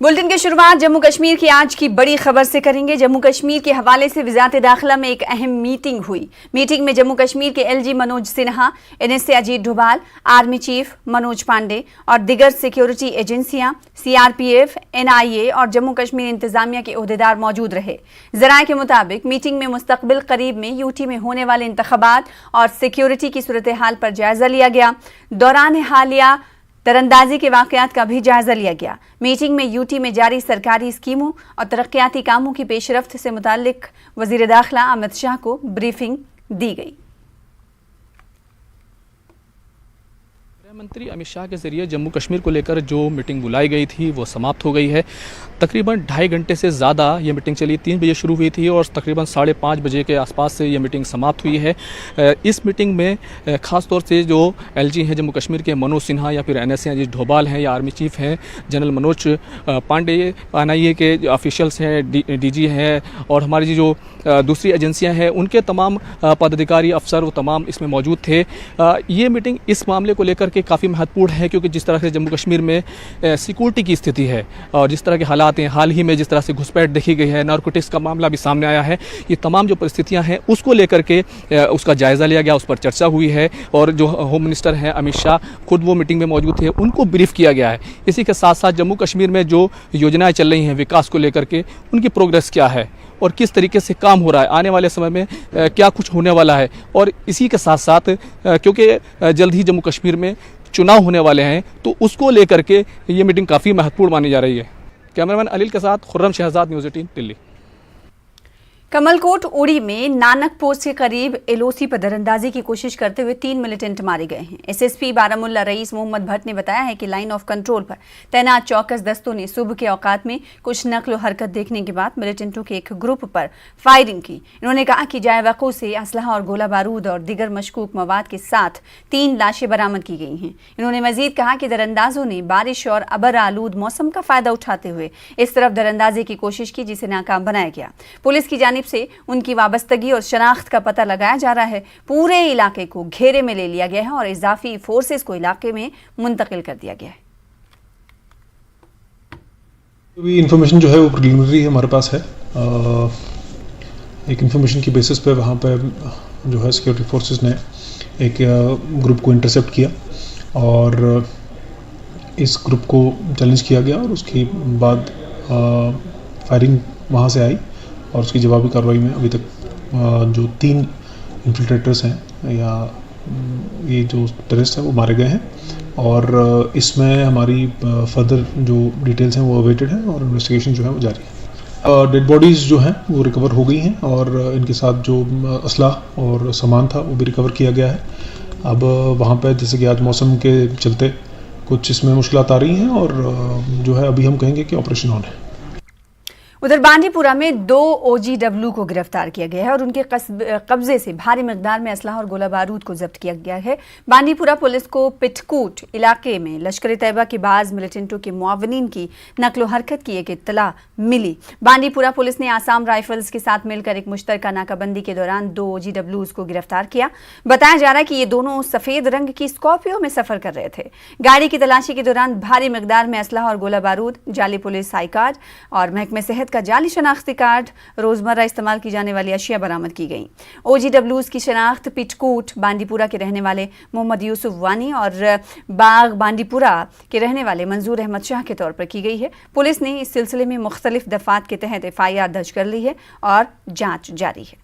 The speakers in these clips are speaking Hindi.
बुलेटिन की शुरुआत जम्मू कश्मीर की आज की बड़ी खबर से करेंगे। जम्मू कश्मीर के हवाले से वजारत दाखिला में एक अहम मीटिंग हुई। मीटिंग में जम्मू कश्मीर के LG Manoj Sinha, NSA Ajit Doval, army chief Manoj Pande और दिगर सिक्योरिटी एजेंसियां, CRPF, NIA और जम्मू कश्मीर इंतजामिया के ओहदेदार मौजूद रहे। जराये के मुताबिक मीटिंग में मुस्तकबिल करीब में यूटी में होने वाले इंतखाबात और सिक्योरिटी की सूरत हाल पर जायजा लिया गया। दौरान हालिया तरंदाजी के वाकयात का भी जायजा लिया गया। मीटिंग में यूटी में जारी सरकारी स्कीमों और तरक्याती कामों की पेशरफ्त से मुताल्लिक वजीर दाखिला अमित शाह को ब्रीफिंग दी गई। गृह मंत्री अमित शाह के जरिए जम्मू कश्मीर को लेकर जो मीटिंग बुलाई गई थी वो समाप्त हो गई है। तकरीबन 2.5 घंटे से ज़्यादा ये मीटिंग चली। 3 बजे शुरू हुई थी और तकरीबन 5:30 बजे के आसपास से ये मीटिंग समाप्त हुई है। इस मीटिंग में ख़ास तौर से जो LG हैं जम्मू कश्मीर के मनोज सिन्हा या फिर NSA अजीत डोभाल हैं या आर्मी चीफ हैं जनरल मनोज पांडे, NIA के जो ऑफिशियल्स हैं, DG हैं और हमारी जो दूसरी एजेंसियां हैं उनके तमाम पदाधिकारी अफसर वो तमाम इसमें मौजूद थे। ये मीटिंग इस मामले को लेकर के काफ़ी महत्वपूर्ण है क्योंकि जिस तरह से जम्मू कश्मीर में सिक्योरिटी की स्थिति है और जिस तरह के हालात हैं, हाल ही में जिस तरह से घुसपैठ देखी गई है, नारकोटिक्स का मामला भी सामने आया है, ये तमाम जो परिस्थितियां हैं उसको लेकर के उसका जायज़ा लिया गया, उस पर चर्चा हुई है और जो होम मिनिस्टर हैं अमित शाह खुद वो मीटिंग में मौजूद थे, उनको ब्रीफ किया गया है। इसी के साथ साथ जम्मू कश्मीर में जो योजनाएं चल रही हैं विकास को लेकर के उनकी प्रोग्रेस क्या है और किस तरीके से काम हो रहा है, आने वाले समय में क्या कुछ होने वाला है। और इसी के साथ साथ क्योंकि जल्द ही जम्मू कश्मीर में चुनाव होने वाले हैं तो उसको लेकर के ये मीटिंग काफ़ी महत्वपूर्ण मानी जा रही है। कैमरामैन अनिल के साथ खुर्रम शहजाद, न्यूज़ 18 दिल्ली। कमलकोट उड़ी में नानक पोस्ट के करीब LOC पर दरअंदाजी की कोशिश करते हुए 3 मिलिटेंट मारे गए हैं। SSP बारामुल्ला रईस मोहम्मद भट्ट ने बताया है कि लाइन ऑफ कंट्रोल पर तैनात चौकस दस्तों ने सुबह के औकात में कुछ नकलो हरकत देखने के बाद मिलिटेंटों के एक ग्रुप पर फायरिंग की। इन्होंने कहा कि जाए वक़्त से असलहा और गोला बारूद और दिगर मशकूक मवाद के साथ 3 लाशें बरामद की गई हैं। इन्होंने मजीद कहा कि दरअंदाजों ने बारिश और अबर आलूद मौसम का फायदा उठाते हुए इस तरफ दरअंदाजी की कोशिश की जिसे नाकाम बनाया गया। पुलिस की जानिब से उनकी वाबस्तगी और शनाख्त का पता लगाया जा रहा है। पूरे इलाके को घेरे में ले लिया गया है और इजाफी फोर्सेस को इलाके में मुंतकिल कर दिया गया है। इंफॉर्मेशन जो है वो प्रिलिमिनरी हमारे पास है। एक इंफॉर्मेशन की बेसिस पे वहाँ पे जो है सिक्योरिटी फोर्सेस ने एक ग्रुप को इंटरसेप्ट किया और इस ग्रुप को चैलेंज किया गया और उसके बाद फायरिंग वहाँ से आई और उसकी जवाबी कार्रवाई में अभी तक जो 3 इन्फिल्ट्रेटर्स हैं या ये जो टेररिस्ट हैं वो मारे गए हैं और इसमें हमारी फर्दर जो डिटेल्स हैं वो अवेटेड हैं और इन्वेस्टिगेशन जो है वो जारी है। डेड बॉडीज़ जो हैं वो रिकवर हो गई हैं और इनके साथ जो असलाह और सामान था वो भी रिकवर किया गया है। अब वहाँ पर जैसे कि आज मौसम के चलते कुछ इसमें मुश्किलात आ रही हैं और जो है अभी हम कहेंगे कि ऑपरेशन ऑन है। उधर बांडीपुरा में 2 OGW को गिरफ्तार किया गया है और उनके कब्जे से भारी मिकदार में असलहा और गोला बारूद को जब्त किया गया है। बांडीपुरा पुलिस को पिटकूट इलाके में लश्कर तैयबा के बाज मिलिटेंटों के मुआवनीन की नकलो हरकत की एक इत्तला मिली। बांडीपुरा पुलिस ने आसाम राइफल्स के साथ मिलकर एक मुश्तरका नाकाबंदी के दौरान 2 OGWs को गिरफ्तार किया। बताया जा रहा है कि ये दोनों सफेद रंग की स्कॉर्पियो में सफर कर रहे थे। गाड़ी की तलाशी के दौरान भारी मिकदार में असलहा और गोला बारूद, जाली पुलिस आई कार्ड और महकमे सेहत का जाली शनाख्ती कार्ड, रोजमर्रा इस्तेमाल की जाने वाली अशिया बरामद की गई। OGWs की शनाख्त पिटकूट बांडीपुरा के रहने वाले मोहम्मद यूसुफ वानी और बाग बांडीपुरा के रहने वाले मंजूर अहमद शाह के तौर पर की गई है। पुलिस ने इस सिलसिले में मुख्तलिफ दफात के तहत FIR दर्ज कर ली है और जांच जारी है।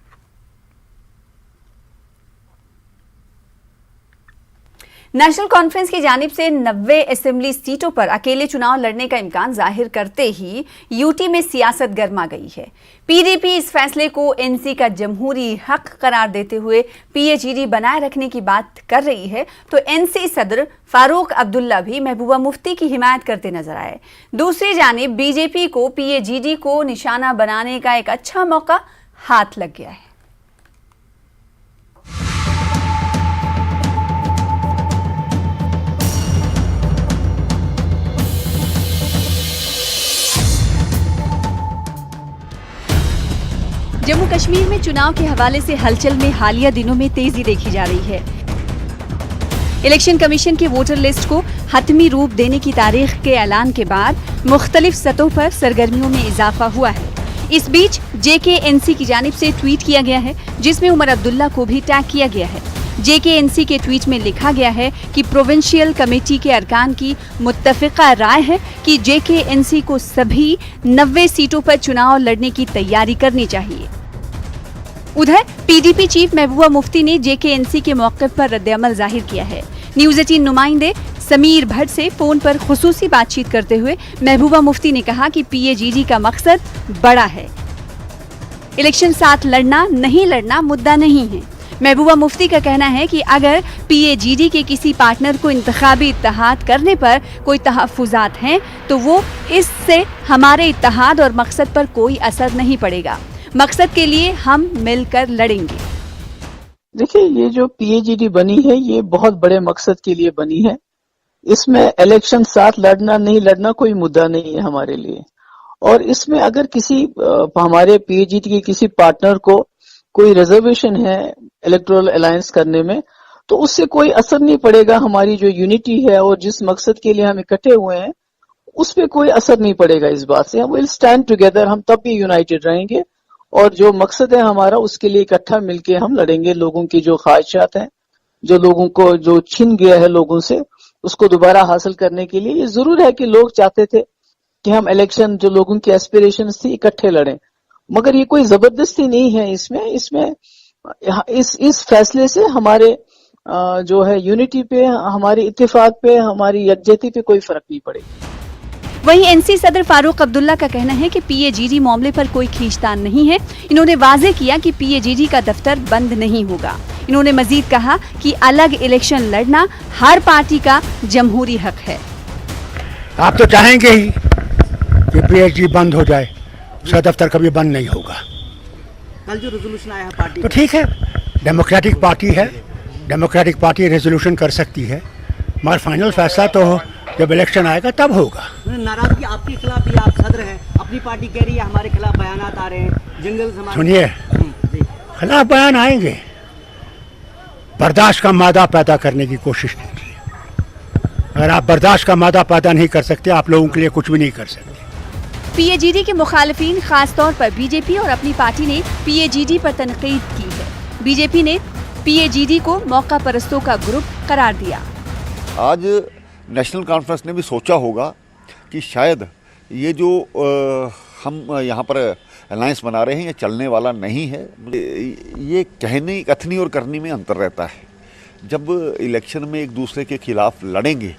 नेशनल कॉन्फ्रेंस की जानिब से 90 असेंबली सीटों पर अकेले चुनाव लड़ने का इम्कान जाहिर करते ही यूटी में सियासत गर्मा गई है। PDP इस फैसले को NC का जमहूरी हक करार देते हुए PAGD बनाए रखने की बात कर रही है तो NC सदर फारूक अब्दुल्ला भी महबूबा मुफ्ती की हिमायत करते नजर आए। दूसरी जानिब BJP को PAGD को निशाना बनाने का एक अच्छा मौका हाथ लग गया है। जम्मू कश्मीर में चुनाव के हवाले से हलचल में हालिया दिनों में तेजी देखी जा रही है। इलेक्शन कमीशन की वोटर लिस्ट को हतमी रूप देने की तारीख के ऐलान के बाद मुख्तलिफ सतहों पर सरगर्मियों में इजाफा हुआ है। इस बीच JKNC की जानिब से ट्वीट किया गया है, जिसमें उमर अब्दुल्ला को भी टैग किया गया है। JKNC के ट्वीट में लिखा गया है कि प्रोविंशियल कमेटी के अरकान की मुत्तफिका राय है कि JKNC को सभी 90 सीटों पर चुनाव लड़ने की तैयारी करनी चाहिए। उधर PDP चीफ महबूबा मुफ्ती ने JKNC के मौक़िफ़ पर रद्द-ए-अमल जाहिर किया है। न्यूज़ 18 नुमाइंदे समीर भट्ट से फोन पर खुसूसी बातचीत करते हुए महबूबा मुफ्ती ने कहा कि PAGD का मकसद बड़ा है। इलेक्शन साथ लड़ना नहीं लड़ना मुद्दा नहीं है। महबूबा मुफ्ती का कहना है कि अगर PAGD के किसी पार्टनर को इंतखाबी इत्तेहाद करने पर कोई तहफ़्फ़ुज़ात हैं तो वो इससे हमारे इत्तेहाद और मकसद पर कोई असर नहीं पड़ेगा। मकसद के लिए हम मिलकर लड़ेंगे। देखिए, ये जो PAGD बनी है ये बहुत बड़े मकसद के लिए बनी है। इसमें इलेक्शन साथ लड़ना नहीं लड़ना कोई मुद्दा नहीं है हमारे लिए। और इसमें अगर किसी हमारे PAGD के किसी पार्टनर को कोई रिजर्वेशन है इलेक्टोरल अलायंस करने में, तो उससे कोई असर नहीं पड़ेगा। हमारी जो यूनिटी है और जिस मकसद के लिए हम इकट्ठे हुए हैं उस पर कोई असर नहीं पड़ेगा। इस बात से हम विल स्टैंड टुगेदर, हम तब भी यूनाइटेड रहेंगे और जो मकसद है हमारा उसके लिए इकट्ठा मिलके हम लड़ेंगे। लोगों की जो ख्वाहिशात हैं, जो लोगों को जो छिन गया है लोगों से, उसको दोबारा हासिल करने के लिए ये जरूर है कि लोग चाहते थे कि हम इलेक्शन, जो लोगों की एस्पिरेशंस थी, इकट्ठे लड़ें, मगर ये कोई जबरदस्ती नहीं है। इसमें इस फैसले से हमारे जो है यूनिटी पे, हमारे इत्तेफाक पे, हमारी यकजहती पे कोई फर्क नहीं पड़ेगा। वहीं NC सदर फारूक अब्दुल्ला का कहना है कि PAGD मामले पर कोई खींचतान नहीं है। इन्होंने वाजे किया कि PAGD का दफ्तर बंद नहीं होगा। इन्होंने मजीद कहा कि अलग इलेक्शन लड़ना हर पार्टी का जमहूरी हक है। आप तो चाहेंगे ही कि PAGD बंद हो जाए, उसका दफ्तर कभी बंद नहीं होगा। कल जो रेजोल्यूशन आया है पार्टी तो ठीक है, डेमोक्रेटिक पार्टी है, डेमोक्रेटिक पार्टी रेजोल्यूशन कर सकती है, मगर फाइनल फैसला तो जब इलेक्शन आएगा तब होगा। नाराजगी आपके खिलाफ ही, आप सदर हैं, अपनी पार्टी कह रही है हमारे खिलाफ बयानात आ रहे हैं, जंगल समाज। सुनिए, खिलाफ बयान आएंगे, बर्दाश्त का मादा पैदा करने की कोशिश कीजिए। अगर आप बर्दाश्त का मादा पैदा नहीं कर सकते, आप लोगों के लिए कुछ भी नहीं कर सकते। PAGD के मुखालिफिन, खासतौर पर BJP और अपनी पार्टी ने PAGD पर तनकीद की है। BJP ने PAGD को मौका परस्तों का ग्रुप करार दिया। आज नेशनल कॉन्फ्रेंस ने भी सोचा होगा कि शायद ये जो हम यहाँ पर अलायंस बना रहे हैं ये चलने वाला नहीं है। ये कहने, कथनी और करनी में अंतर रहता है। जब इलेक्शन में एक दूसरे के खिलाफ लड़ेंगे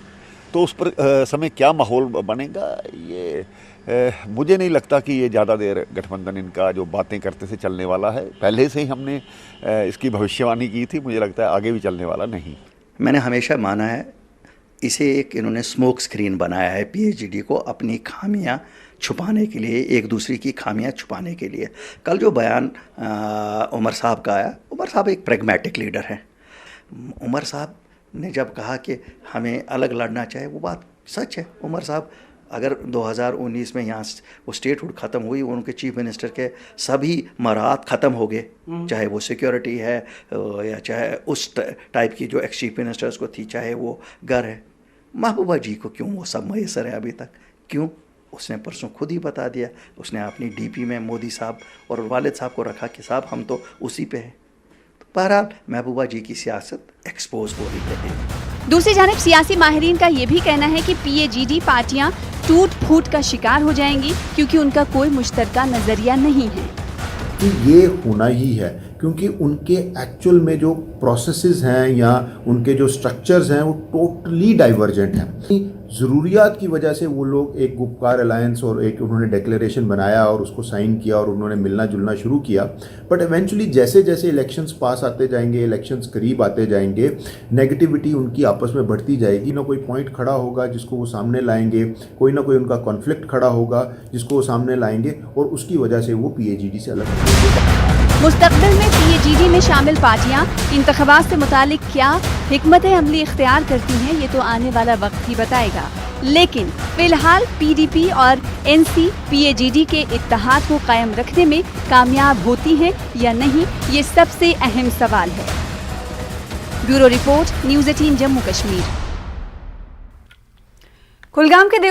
तो उस पर समय क्या माहौल बनेगा, ये मुझे नहीं लगता कि ये ज़्यादा देर गठबंधन इनका जो बातें करते से चलने वाला है। पहले से ही हमने इसकी भविष्यवाणी की थी, मुझे लगता है आगे भी चलने वाला नहीं। मैंने हमेशा माना है इसे एक इन्होंने स्मोक स्क्रीन बनाया है PAGD को अपनी खामियां छुपाने के लिए, एक दूसरे की खामियां छुपाने के लिए। कल जो बयान उमर साहब का आया, उमर साहब एक प्रैग्मेटिक लीडर हैं। उमर साहब ने जब कहा कि हमें अलग लड़ना चाहिए, वो बात सच है। उमर साहब अगर 2019 में यहाँ वो स्टेटहुड ख़त्म हुई, उनके चीफ मिनिस्टर के सभी मराहत ख़त्म हो गए, चाहे वो सिक्योरिटी है या चाहे उस टाइप की जो एक्स चीफ मिनिस्टर्स को थी, चाहे वो घर है। महबूबा जी को क्यों वो सब मैसर है अभी तक? क्यों? उसने परसों खुद ही बता दिया, उसने अपनी DP में मोदी साहब और वालिद साहब को रखा कि साहब हम तो उसी पे हैं। तो बहरहाल महबूबा जी की सियासत एक्सपोज हो रही है। दूसरी जानिब सियासी माहिरीन का ये भी कहना है कि PAGD पार्टियां टूट फूट का शिकार हो जाएंगी क्योंकि उनका कोई मुश्तरका नजरिया नहीं है। कि ये होना ही है, क्योंकि उनके एक्चुअल में जो प्रोसेसेस हैं या उनके जो स्ट्रक्चर्स हैं वो टोटली डाइवर्जेंट हैं। ज़रूरियात की वजह से वो लोग एक गुपकार अलायंस और एक उन्होंने डिक्लेरेशन बनाया और उसको साइन किया और उन्होंने मिलना जुलना शुरू किया। बट इवेंचुअली जैसे जैसे इलेक्शंस पास आते जाएंगे, इलेक्शंस करीब आते जाएंगे, नेगेटिविटी उनकी आपस में बढ़ती जाएगी। ना कोई पॉइंट खड़ा होगा जिसको वो सामने लाएंगे, कोई ना कोई उनका कॉन्फ्लिक्ट खड़ा होगा जिसको वो सामने लाएंगे और उसकी वजह से वो PAGD से अलग होंगे। मुस्तकबिल में PAGD में शामिल पार्टियां इंतखाबात से मुतालिक क्या हिकमत अमली इख्तियार करती हैं, ये तो आने वाला वक्त ही बताएगा। लेकिन फिलहाल PDP और NC PAGD के इत्तेहाद को कायम रखने में कामयाब होती हैं या नहीं, ये सबसे अहम सवाल है। Bureau report, news 18 Jammu Kashmir. Kulgam के देव